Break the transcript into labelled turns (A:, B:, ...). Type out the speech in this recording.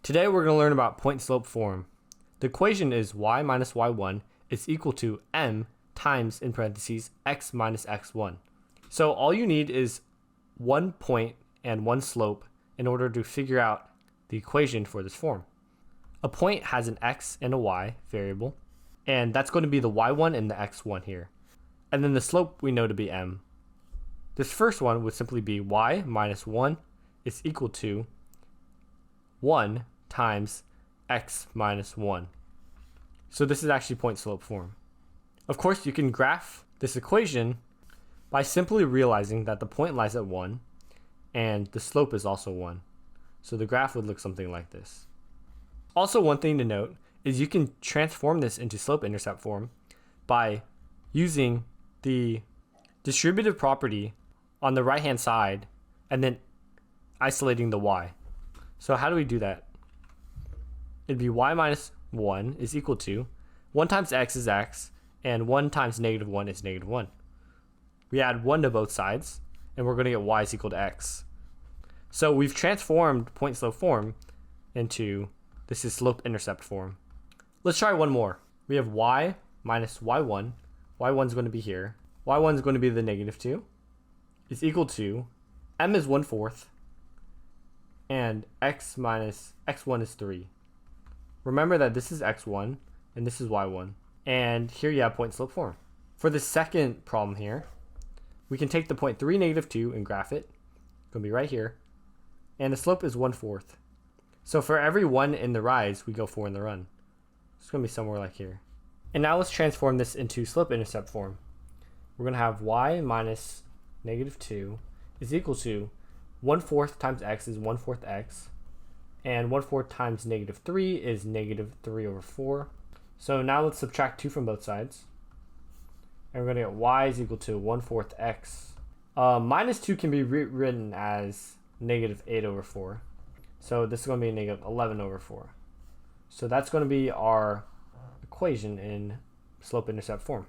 A: Today we're going to learn about point-slope form. The equation is y minus y1 is equal to m times, in parentheses, x minus x1. So all you need is one point and one slope in order to figure out the equation for this form. A point has an x and a y variable, and that's going to be the y1 and the x1 here. And then the slope we know to be m. This first one would simply be y minus 1 is equal to 1 times x minus 1. So this is actually point-slope form. Of course, you can graph this equation by simply realizing that the point lies at 1 and the slope is also 1. So the graph would look something like this. Also, one thing to note is you can transform this into slope-intercept form by using the distributive property on the right-hand side and then isolating the y. So how do we do that? It'd be y minus 1 is equal to 1 times x is x, and 1 times negative 1 is negative 1. We add 1 to both sides, and we're going to get y is equal to x. So we've transformed point-slope form into, this is slope-intercept form. Let's try one more. We have y minus y1. y1 is going to be here. y1 is going to be the negative 2. Is equal to, m is 1/4, and x minus x1 is 3. Remember that this is x1 and this is y1. And here you have point-slope form. For the second problem here, we can take the point 3, negative 2 and graph it. It's going to be right here. And the slope is 1/4. So for every 1 in the rise, we go 4 in the run. It's going to be somewhere like here. And now let's transform this into slope-intercept form. We're going to have y minus negative 2 is equal to 1/4 times x is 1/4 x, and 1/4 times negative 3 is negative 3/4. So now let's subtract 2 from both sides. And we're going to get y is equal to 1/4 x. Minus 2 can be rewritten as negative 8/4. So this is going to be negative 11/4. So that's going to be our equation in slope-intercept form.